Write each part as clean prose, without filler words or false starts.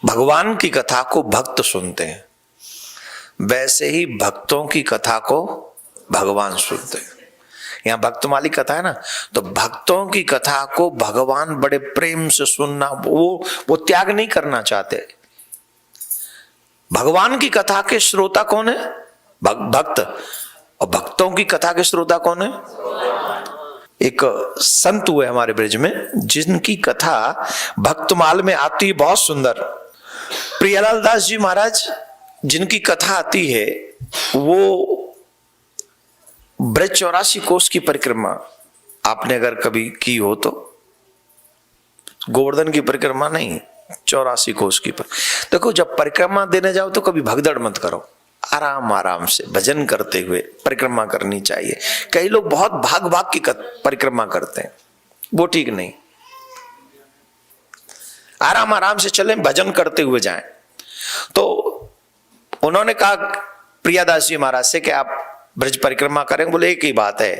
भगवान की कथा को भक्त सुनते हैं, वैसे ही भक्तों की कथा को भगवान सुनते हैं। यहाँ भक्तमाली कथा है ना, तो भक्तों की कथा को भगवान बड़े प्रेम से सुनना, वो त्याग नहीं करना चाहते। भगवान की कथा के श्रोता कौन है? भक्त। और भक्तों की कथा के श्रोता कौन है? एक संत हुए हमारे ब्रज में, जिनकी कथा भक्तमाल में आती है, बहुत सुंदर। प्रियालाल दास जी महाराज जिनकी कथा आती है, वो ब्रज 84 कोष की परिक्रमा आपने अगर कभी की हो तो, गोवर्धन की परिक्रमा नहीं, 84 कोष की पर। देखो, जब परिक्रमा देने जाओ तो कभी भगदड़ मत करो, आराम आराम से भजन करते हुए परिक्रमा करनी चाहिए। कई लोग बहुत भाग भाग की परिक्रमा करते हैं, वो ठीक नहीं। आराम आराम से चलें, भजन करते हुए जाएं। तो उन्होंने कहा प्रियादास जी महाराज से कि आप ब्रज परिक्रमा करेंगे? बोले एक ही बात है,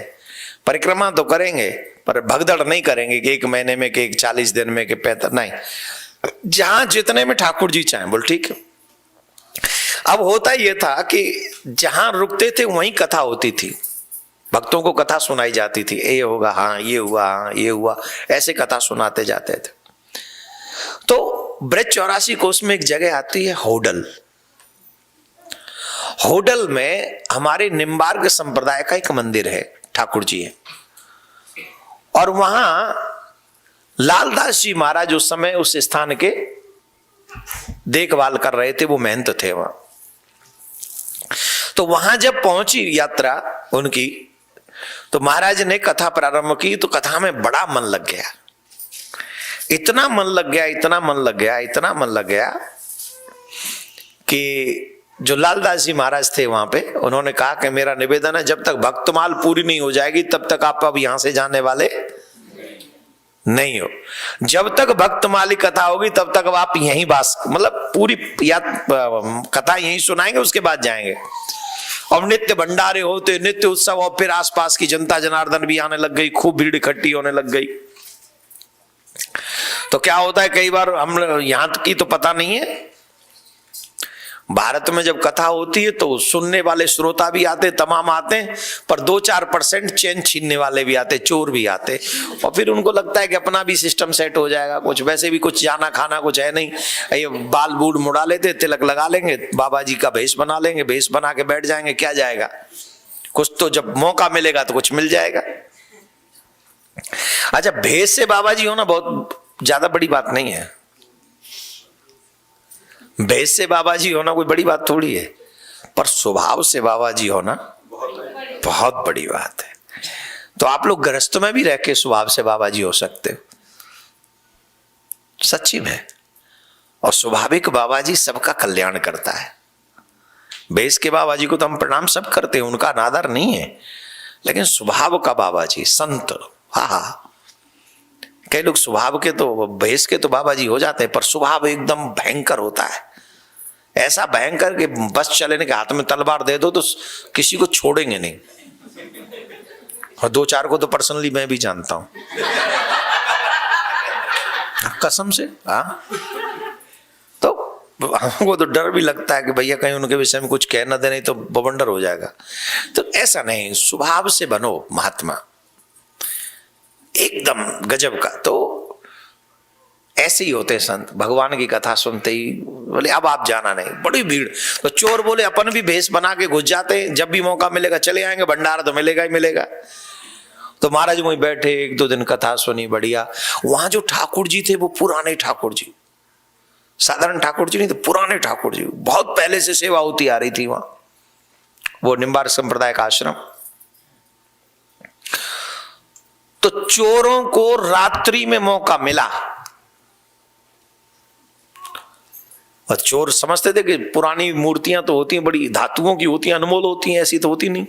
परिक्रमा तो करेंगे पर भगदड़ नहीं करेंगे कि 1 महीने में, कि 40 दिन में, कि 65, नहीं, जहां जितने में ठाकुर जी चाहें। बोल ठीक है। अब होता यह था कि जहां रुकते थे वहीं कथा होती थी, भक्तों को कथा सुनाई जाती थी। ये होगा, हाँ ये हुआ, हाँ ये हुआ, ऐसे कथा सुनाते जाते थे। तो ब्रज 84 कोष में एक जगह आती है होडल। होडल में हमारे निम्बार्क संप्रदाय का एक मंदिर है, ठाकुर जी है, और वहां लालदास जी महाराज उस समय उस स्थान के देखभाल कर रहे थे, वो महंत थे वहां। तो वहां जब पहुंची यात्रा उनकी, तो महाराज ने कथा प्रारंभ की। तो कथा में बड़ा मन लग गया, इतना मन लग गया, इतना मन लग गया, इतना मन लग गया कि जो लालदास जी महाराज थे वहां पे, उन्होंने कहा कि मेरा निवेदन है, जब तक भक्तमाल पूरी नहीं हो जाएगी तब तक आप अब यहां से जाने वाले नहीं हो। जब तक भक्तमाली कथा होगी तब तक अब आप यहीं बास, मतलब पूरी कथा यहीं सुनाएंगे, उसके बाद जाएंगे। और नित्य भंडारे होते, नित्य उत्सव, और फिर आसपास की जनता जनार्दन भी आने लग गई, खूब भीड़ इकट्ठी होने लग गई। तो क्या होता है, कई बार हम यहां की तो पता नहीं है, भारत में जब कथा होती है तो सुनने वाले श्रोता भी आते, तमाम आते हैं, पर 2-4% चैन छीनने वाले भी आते, चोर भी आते। और फिर उनको लगता है कि अपना भी सिस्टम सेट हो जाएगा, कुछ वैसे भी कुछ जाना खाना कुछ है नहीं, ये बाल बूढ़ मुड़ा लेते, तिलक लगा लेंगे, बाबा जी का भेष बना लेंगे, भेष बना के बैठ जाएंगे, क्या जाएगा, कुछ तो जब मौका मिलेगा तो कुछ मिल जाएगा। अच्छा, भेष से बाबा जी होना बहुत ज्यादा बड़ी बात नहीं है, भेष से बाबा जी होना कोई बड़ी बात थोड़ी है, पर स्वभाव से बाबा जी होना बहुत बड़ी बात है। तो आप लोग गृहस्थ में भी रह के स्वभाव से बाबा जी हो सकते हो, सच्ची में। और स्वाभाविक बाबा जी सबका कल्याण करता है। भेष के बाबा जी को तो हम प्रणाम सब करते हैं, उनका अनादर नहीं है, लेकिन स्वभाव का बाबा जी संत, हाँ, कई लोग स्वभाव के तो, भेष के तो बाबा जी हो जाते हैं, पर स्वभाव एकदम भयंकर होता है, ऐसा भयंकर कि बस चलेने के हाथ में तलवार दे दो तो किसी को छोड़ेंगे नहीं। और 2-4 को तो पर्सनली मैं भी जानता हूं, कसम से। हाँ, तो हमको तो डर भी लगता है कि भैया कहीं उनके विषय में कुछ कह ना दे, नहीं तो बवंडर हो जाएगा। तो ऐसा नहीं, स्वभाव से बनो महात्मा, एकदम गजब का। तो ऐसे ही होते संत, भगवान की कथा सुनते ही बोले अब आप जाना नहीं, बड़ी भीड़। तो चोर बोले अपन भी भेष बना के घुस जाते हैं, जब भी मौका मिलेगा चले आएंगे, भंडारा तो मिलेगा ही मिलेगा। तो महाराज वहीं बैठे, 1-2 दिन कथा सुनी, बढ़िया। वहां जो ठाकुर जी थे वो पुराने ठाकुर जी, साधारण ठाकुर जी नहीं, तो पुराने ठाकुर जी, बहुत पहले से सेवा होती आ रही थी वहां, वो निम्बार्क संप्रदाय का आश्रम। तो चोरों को रात्रि में मौका मिला, और चोर समझते थे कि पुरानी मूर्तियां तो होती हैं, बड़ी धातुओं की होती हैं, अनमोल होती हैं, ऐसी तो होती नहीं।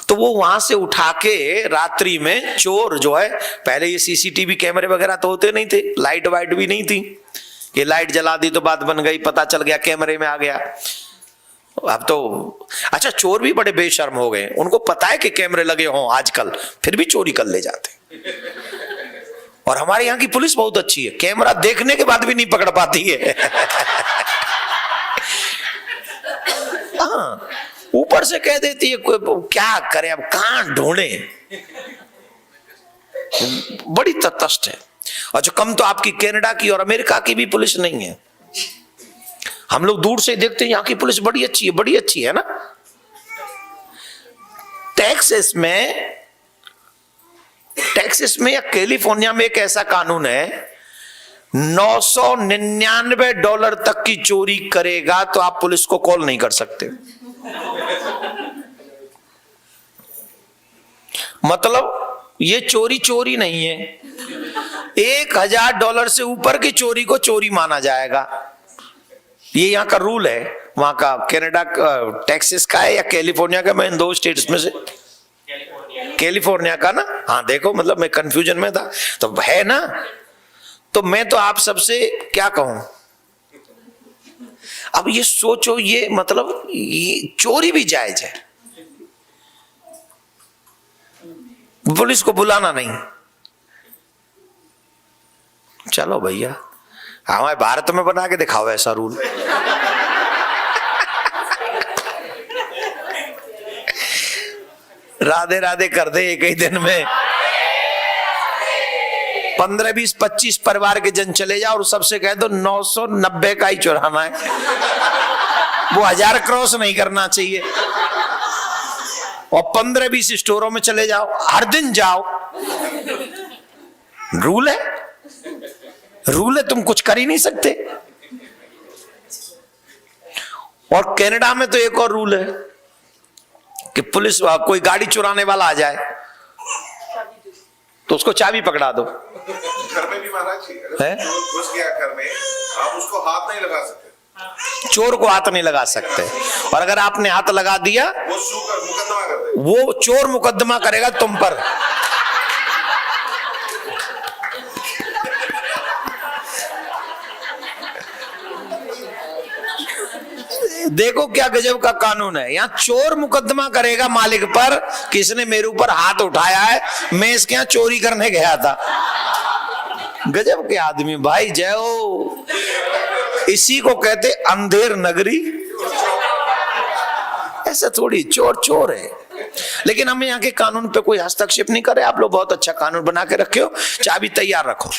तो वो वहां से उठा के रात्रि में चोर जो है, पहले ये सीसीटीवी कैमरे वगैरह तो होते नहीं थे, लाइट वाइट भी नहीं थी कि लाइट जला दी तो बात बन गई, पता चल गया, कैमरे में आ गया। अब तो अच्छा, चोर भी बड़े बेशर्म हो गए, उनको पता है कि कैमरे लगे हों आजकल, फिर भी चोरी कर ले जाते। और हमारे यहाँ की पुलिस बहुत अच्छी है, कैमरा देखने के बाद भी नहीं पकड़ पाती है। हाँ, ऊपर से कह देती है, क्या करें अब, कहां ढूंढे। बड़ी तटस्थ है। और जो कम तो आपकी कनाडा की और अमेरिका की भी पुलिस नहीं है। हम लोग दूर से देखते हैं यहाँ की पुलिस बड़ी अच्छी है, बड़ी अच्छी है ना। टेक्सास में या कैलिफोर्निया में एक ऐसा कानून है, $999 तक की चोरी करेगा तो आप पुलिस को कॉल नहीं कर सकते। मतलब ये चोरी नहीं है, $1000 से ऊपर की चोरी को चोरी माना जाएगा। ये यहाँ का रूल है। वहां का कनाडा टेक्सास का है या कैलिफोर्निया का, मैं इन दो स्टेट्स में से कैलिफोर्निया का ना। हाँ देखो, मतलब मैं कंफ्यूजन में था तो है ना। तो मैं तो आप सबसे क्या कहूं, अब ये सोचो, ये मतलब ये चोरी भी जायज है, पुलिस को बुलाना नहीं। चलो भैया, हमारे भारत में बना के दिखाओ ऐसा रूल। राधे राधे कर दे एक ही दिन में। 15, 20, 25 परिवार के जन चले जाओ और सबसे कह दो 990 का ही चुराना है, वो 1000 क्रॉस नहीं करना चाहिए। और 15, 20 स्टोरों में चले जाओ, हर दिन जाओ। रूल है, रूल है, तुम कुछ कर ही नहीं सकते। और कनाडा में तो एक और रूल है कि पुलिस, कोई गाड़ी चुराने वाला आ जाए तो उसको चाबी पकड़ा दो। घर में भी महाराज है, घुस गया घर में, आप उसको हाथ नहीं लगा सकते, चोर को हाथ नहीं लगा सकते। और अगर आपने हाथ लगा दिया वो मुकदमा कर दे, वो चोर मुकदमा करेगा तुम पर। देखो क्या गजब का कानून है। यहाँ चोर मुकदमा करेगा मालिक पर कि इसने मेरे ऊपर हाथ उठाया है, मैं इसके यहाँ चोरी करने गया था। गजब के आदमी भाई, जय हो। इसी को कहते अंधेर नगरी। ऐसा थोड़ी, चोर चोर है। लेकिन हम यहाँ के कानून पे कोई हस्तक्षेप नहीं करे। आप लोग बहुत अच्छा कानून बना के रखे हो, चाबी तैयार रखो,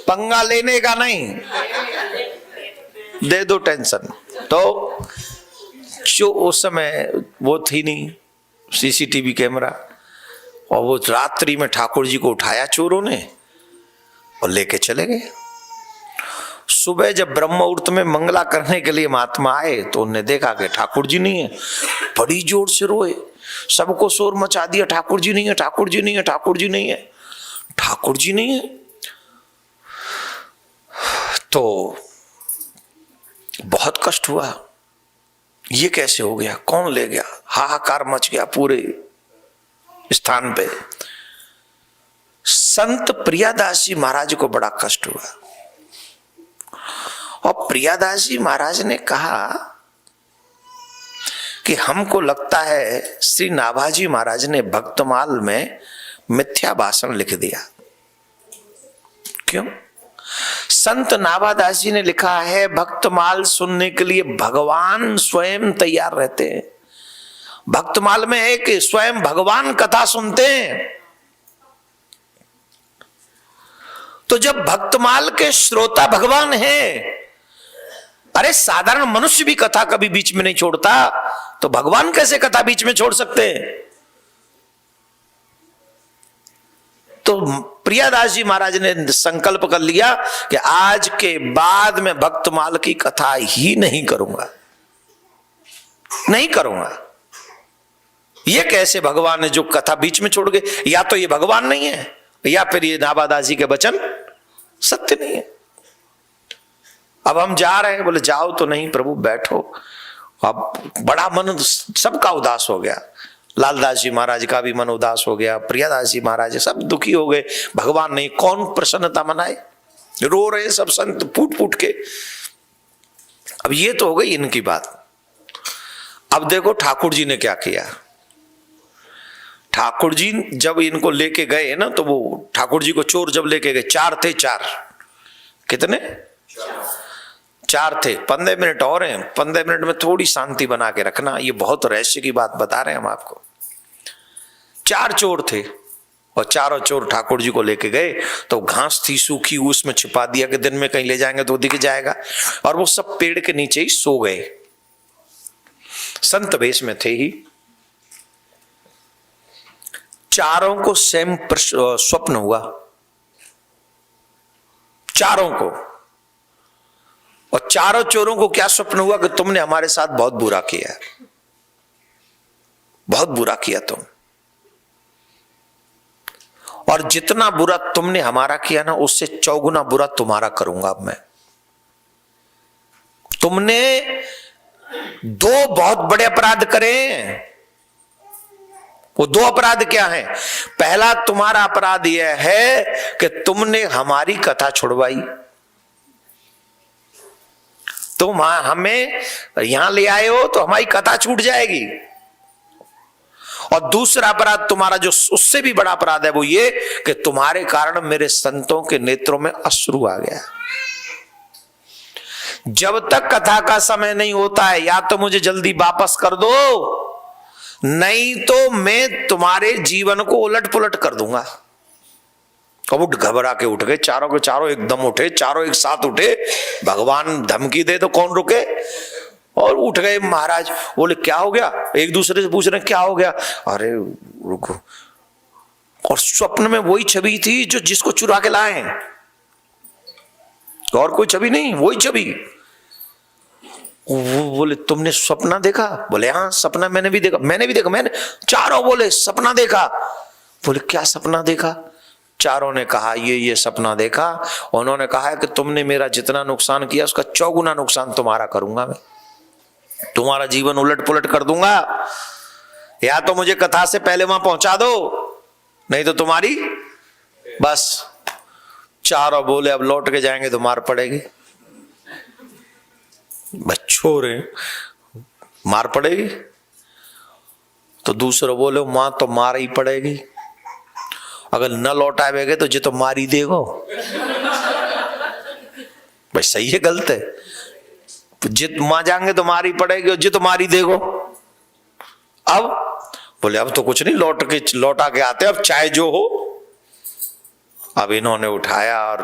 पंगा लेने का नहीं, दे दो टेंशन। तो जो उस समय वो थी नहीं सीसीटीवी कैमरा, और वो रात्रि में ठाकुर जी को उठाया चोरों ने और लेके चले गए। सुबह जब ब्रह्म मुहूर्त में मंगला करने के लिए महात्मा आए तो उन्होंने देखा कि ठाकुर जी नहीं है। बड़ी जोर से रोए, सबको शोर मचा दिया, ठाकुर जी नहीं है, ठाकुर जी नहीं है, ठाकुर जी नहीं है, ठाकुर जी नहीं है। तो बहुत कष्ट हुआ, ये कैसे हो गया, कौन ले गया, हाहाकार मच गया पूरे स्थान पे। संत प्रियादास जी महाराज को बड़ा कष्ट हुआ और प्रियादास जी महाराज ने कहा कि हमको लगता है श्री नाभाजी महाराज ने भक्तमाल में मिथ्या भाषण लिख दिया। क्यों? संत नाभादास जी ने लिखा है, भक्तमाल सुनने के लिए भगवान स्वयं तैयार रहते हैं। भक्तमाल में है कि स्वयं भगवान कथा सुनते हैं। तो जब भक्तमाल के श्रोता भगवान हैं, अरे साधारण मनुष्य भी कथा कभी बीच में नहीं छोड़ता, तो भगवान कैसे कथा बीच में छोड़ सकते हैं? तो प्रियादास जी महाराज ने संकल्प कर लिया कि आज के बाद मैं भक्तमाल की कथा ही नहीं करूंगा, नहीं करूंगा। ये कैसे भगवान ने जो कथा बीच में छोड़ गए, या तो ये भगवान नहीं है या फिर ये नाभादास जी के वचन सत्य नहीं है। अब हम जा रहे हैं, बोले जाओ तो नहीं प्रभु, बैठो। अब बड़ा मन सबका उदास हो गया। लालदास जी महाराज का भी मन उदास हो गया, प्रियादास जी महाराज सब दुखी हो गए। भगवान नहीं, कौन प्रसन्नता मनाए, रो रहे सब संत फूट फूट के। अब ये तो हो गई इनकी बात। अब देखो ठाकुर जी ने क्या किया। ठाकुर जी जब इनको लेके गए ना, तो वो ठाकुर जी को चोर जब लेके गए, 4 थे, 4 कितने 4 थे। 15 मिनट और हैं, 15 मिनट में थोड़ी शांति बना के रखना, ये बहुत रहस्य की बात बता रहे हैं हम आपको। 4 चोर थे और चारों चोर ठाकुर जी को लेके गए, तो घास थी सूखी, उसमें छिपा दिया कि दिन में कहीं ले जाएंगे तो दिख जाएगा, और वो सब पेड़ के नीचे ही सो गए। संत वेश में थे ही। चारों को सेम स्वप्न हुआ, चारों को। और चारों चोरों को क्या स्वप्न हुआ कि तुमने हमारे साथ बहुत बुरा किया, बहुत बुरा किया तुम, और जितना बुरा तुमने हमारा किया ना, उससे 4 गुना बुरा तुम्हारा करूंगा अब मैं। तुमने 2 बहुत बड़े अपराध करे। वो 2 अपराध क्या हैं? पहला तुम्हारा अपराध यह है कि तुमने हमारी कथा छुड़वाई, तुम हमें यहां ले आए हो तो हमारी कथा छूट जाएगी। और दूसरा अपराध तुम्हारा जो उससे भी बड़ा अपराध है, वो ये कि तुम्हारे कारण मेरे संतों के नेत्रों में अश्रु आ गया। जब तक कथा का समय नहीं होता है, या तो मुझे जल्दी वापस कर दो, नहीं तो मैं तुम्हारे जीवन को उलट पुलट कर दूंगा। अब वो घबरा के उठ गए, चारों के चारों एकदम उठे, चारों एक साथ उठे। भगवान धमकी दे तो कौन रुके, और उठ गए। महाराज बोले क्या हो गया, एक दूसरे से पूछ रहे क्या हो गया। अरे रुको, और स्वप्न में वही छवि थी जो जिसको चुरा के लाए हैं, और कोई छवि नहीं, वही छवि। वो बोले तुमने सपना देखा? बोले हाँ सपना मैंने भी देखा, मैंने भी देखा, मैंने। चारों बोले सपना देखा। बोले क्या सपना देखा? चारों ने कहा ये सपना देखा। उन्होंने कहा है कि तुमने मेरा जितना नुकसान किया उसका 4 गुना नुकसान तुम्हारा करूंगा मैं, तुम्हारा जीवन उलट पुलट कर दूंगा। या तो मुझे कथा से पहले वहां पहुंचा दो, नहीं तो तुम्हारी बस। चारों बोले अब लौट के जाएंगे तो मार पड़ेगी। बच्चों रे मार पड़ेगी। तो दूसरे बोले मां तो मार ही पड़ेगी, अगर न लौट आएगे तो जी तो मार ही देगो। भाई सही है गलत है? जित मां जाएंगे तो मारी पड़ेगी, और जित मारी देगो। अब बोले अब तो कुछ नहीं, लौटा के आते, अब चाहे जो हो। अब इन्होंने उठाया, और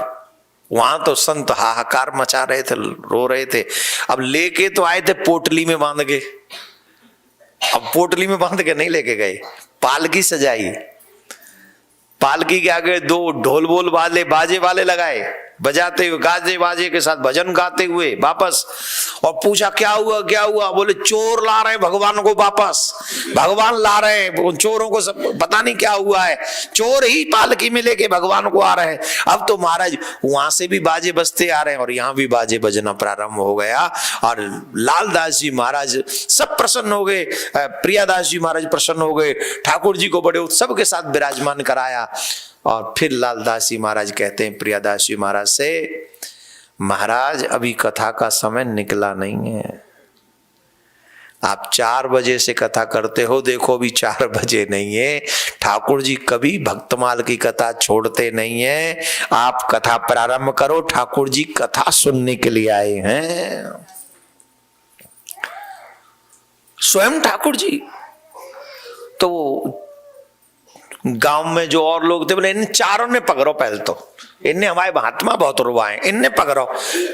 वहां तो संत हाहाकार मचा रहे थे, रो रहे थे। अब लेके तो आए थे पोटली में बांध के, अब पोटली में बांध के नहीं लेके गए, पालकी सजाई। पालकी के आगे 2 ढोल बोल वाले बाजे वाले लगाए, बजाते हुए गाजे बाजे के साथ भजन गाते हुए वापस। और पूछा क्या हुआ क्या हुआ? बोले चोर ला रहे हैं भगवान को वापस, भगवान ला रहे हैं। उन चोरों को सब पता नहीं क्या हुआ है, चोर ही पालकी में लेके भगवान को आ रहे हैं। अब तो महाराज वहां से भी बाजे बजते आ रहे हैं और यहाँ भी बाजे बजना प्रारंभ हो गया। और लालदास जी महाराज सब प्रसन्न हो गए, प्रियादास जी महाराज प्रसन्न हो गए, ठाकुर जी को बड़े उत्सव के साथ विराजमान कराया। और फिर लालदास जी महाराज कहते हैं प्रियादास जी महाराज से, महाराज अभी कथा का समय निकला नहीं है, आप 4 बजे से कथा करते हो, देखो अभी 4 बजे नहीं है। ठाकुर जी कभी भक्तमाल की कथा छोड़ते नहीं है, आप कथा प्रारंभ करो, ठाकुर जी कथा सुनने के लिए आए हैं। स्वयं ठाकुर जी। तो गांव में जो और लोग थे बोले इन चारों ने पकड़ो, पहले तो इनने हमारे महात्मा बहुत रुवाए, इनने पकड़ो,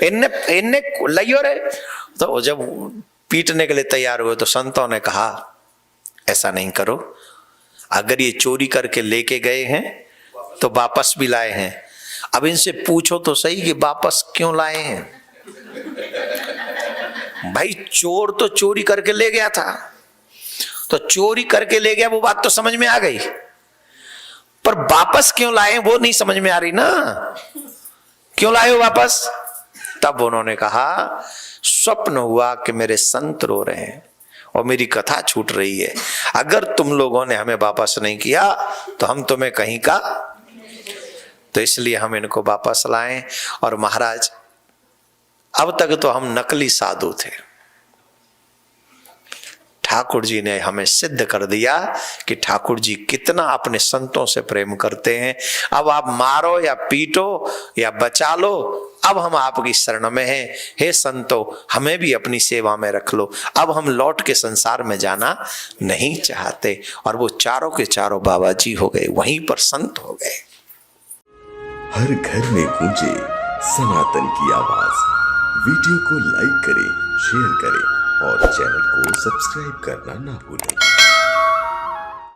इनने लियो रे। तो जब पीटने के लिए तैयार हुए तो संतों ने कहा ऐसा नहीं करो, अगर ये चोरी करके लेके गए हैं तो वापस भी लाए हैं, अब इनसे पूछो तो सही कि वापस क्यों लाए हैं। भाई चोर तो चोरी करके ले गया था, तो चोरी करके ले गया वो बात तो समझ में आ गई, पर वापस क्यों लाए वो नहीं समझ में आ रही ना, क्यों लाए हो वापस। तब उन्होंने कहा स्वप्न हुआ कि मेरे संत रो रहे हैं और मेरी कथा छूट रही है, अगर तुम लोगों ने हमें वापस नहीं किया तो हम तुम्हें कहीं का, तो इसलिए हम इनको वापस लाए। और महाराज अब तक तो हम नकली साधु थे, ठाकुर जी ने हमें सिद्ध कर दिया कि ठाकुर जी कितना अपने संतों से प्रेम करते हैं। अब आप मारो या पीटो या बचा लो, अब हम आपकी शरण में हैं। हे संतो, हमें भी अपनी सेवा में रख लो। अब हम लौट के संसार में जाना नहीं चाहते। और वो चारों के चारों बाबा जी हो गए, वहीं पर संत हो गए। हर घर में गूंजे सनातन की आवाज। वीडियो को लाइक करें, शेयर करें और चैनल को सब्सक्राइब करना ना भूलें।